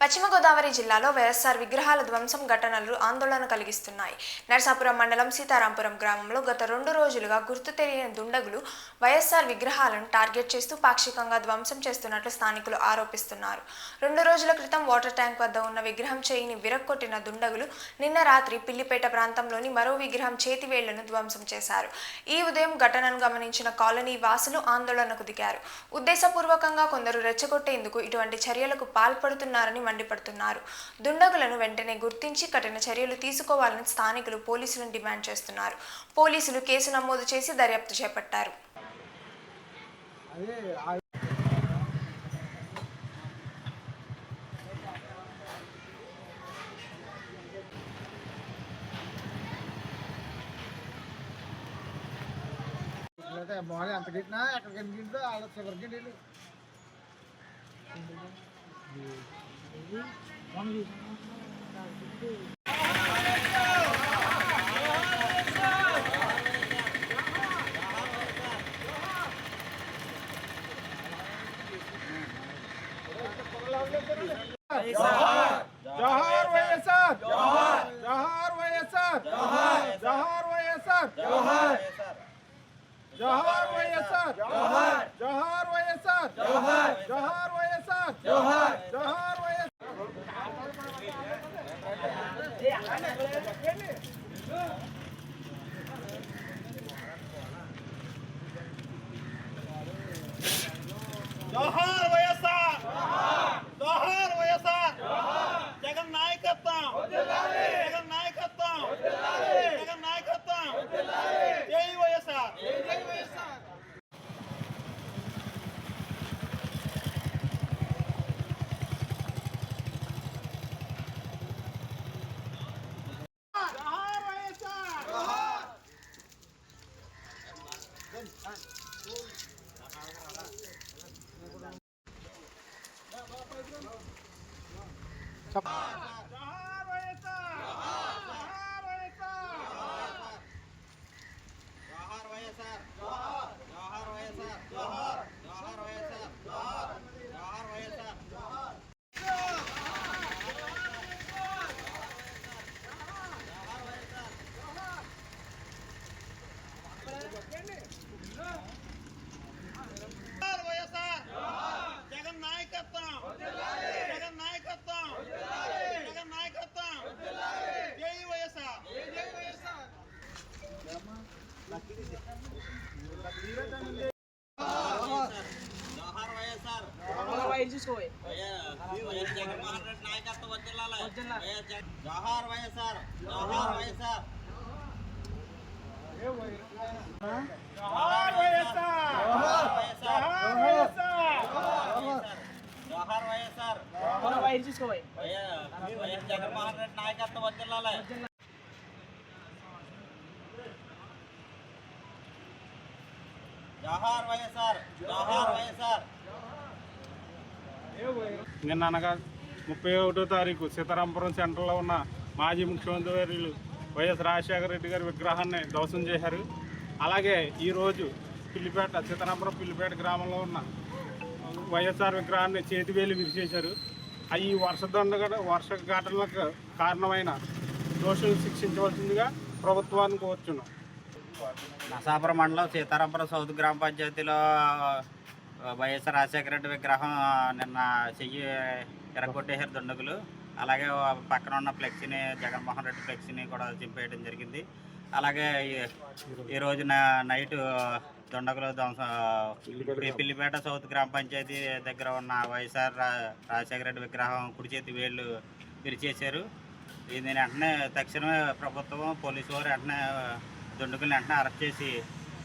పశ్చిమ గోదావరి జిల్లాలో వైఎస్ఆర్ విగ్రహాల ధ్వంసం ఘటనలు ఆందోళన కలిగిస్తున్నాయి. నరసాపురం మండలం సీతారాంపురం గ్రామంలో గత 2 రోజులుగా గుర్తు తెలియని దుండగులు వైఎస్ఆర్ విగ్రహాలను టార్గెట్ చేస్తూ పాక్షికంగా ధ్వంసం చేస్తున్నట్లు స్థానికులు ఆరోపిస్తున్నారు. 2 రోజుల క్రితం వాటర్ ట్యాంక్ వద్ద ఉన్న విగ్రహం చేయిని విరక్కొట్టిన దుండగులు నిన్న రాత్రి పిల్లిపేట ప్రాంతంలోని మరో విగ్రహం చేతివేళ్లను ధ్వంసం చేశారు. ఈ ఉదయం ఘటనను గమనించిన కాలనీ వాసులు ఆందోళనకు దిగారు. ఉద్దేశపూర్వకంగా కొందరు రెచ్చగొట్టేందుకు ఇటువంటి చర్యలకు పాల్పడుతున్నారని మండిపడుతున్నారు. దుండగులను వెంటనే గుర్తించి కఠిన చర్యలు తీసుకోవాలని స్థానికులు పోలీసులను డిమాండ్ చేస్తున్నారు. పోలీసులు కేసు నమోదు చేసి దర్యాప్తు చేపట్టారు. ఎంత గిట్టినా ఎక్కడికి గింటో వాళ్ళ చివరికి నీళ్ళు జోహార్ వైఎస్ఆర్, జోహార్ వైఎస్ఆర్, జోహార్ వైఎస్ఆర్, జోహార్ వైఎస్ఆర్, జోహార్ వైఎస్ఆర్, జోహార్ వైఎస్ఆర్, జోహార్ వైఎస్ఆర్. జోహార్ వైఎస్ఆర్, జోహార్ వైఎస్ఆర్, జగన్ నాయకత్వం, జగన్ నాయకత్వం, జగన్ నాయకత్వం, జై వైఎస్ఆర్, జై వైఎస్ఆర్. జోహార్ వైఎస్ఆర్, జోహార్ వైఎస్ఆర్, జోహార్ వైఎస్ఆర్, జోహార్ వైఎస్ఆర్, జోహార్ వైఎస్ఆర్, జోహార్ వైఎస్ఆర్. జగన్ నాయకత్వం, జగన్ నాయకత్వం, జగన్ నాయకత్వం, జై వైఎస్ఆర్, జై వైఎస్ఆర్. జోహార్ వైఎస్ఆర్, వైఎస్ జగన్మోహన్ రెడ్డి నాయకత్వం వర్ధిల్లాలి. జోహార్ వైఎస్ఆర్, జోహార్ వైఎస్ఆర్, జోహార్ వైఎస్ఆర్, జోహార్ వైఎస్ఆర్, జోహార్ వైఎస్ఆర్, వైఎస్ జగన్మోహన్ రెడ్డి నాయకత్వం వర్ధిల్లాలి. జోహార్ వైఎస్ఆర్, జోహార్ వైఎస్ఆర్. నిన్న అనగా 31వ తారీఖు సీతారాంపురం సెంటర్లో ఉన్న మాజీ ముఖ్యమంత్రి వర్యులు వైఎస్ రాజశేఖర రెడ్డి గారి విగ్రహాన్ని ధ్వంసం చేశారు. అలాగే ఈరోజు సీతారాంపురం పిల్లిపేట గ్రామంలో ఉన్న వైఎస్ఆర్ విగ్రహాన్ని చేతివేలు విరిచేశారు. ఈ వర్ష ఘటనలకు కారణమైన దోషులను శిక్షించవలసిందిగా ప్రభుత్వాన్ని కోరుచున్నాం. నరసాపురం మండలం సీతారాంపురం సౌత్ గ్రామ పంచాయతీలో వైఎస్ఆర్ రాజశేఖర రెడ్డి విగ్రహం నిన్న చెయ్యి ఎరగొట్టేశారు దుండగులు. అలాగే పక్కన ఉన్న ఫ్లెక్సీని, జగన్మోహన్ రెడ్డి ఫ్లెక్సీని కూడా చింపేయడం జరిగింది. అలాగే ఈరోజు నైట్ దుండగులు పిల్లిపేట సౌత్ గ్రామ పంచాయతీ దగ్గర ఉన్న వైఎస్ఆర్ రాజశేఖర రెడ్డి విగ్రహం కుడి చేతి వేళ్ళు విరిచేశారు. దీన్ని వెంటనే తక్షణమే ప్రభుత్వం, పోలీసు వారు వెంటనే దుండగుల్ని వెంటనే అరెస్ట్ చేసి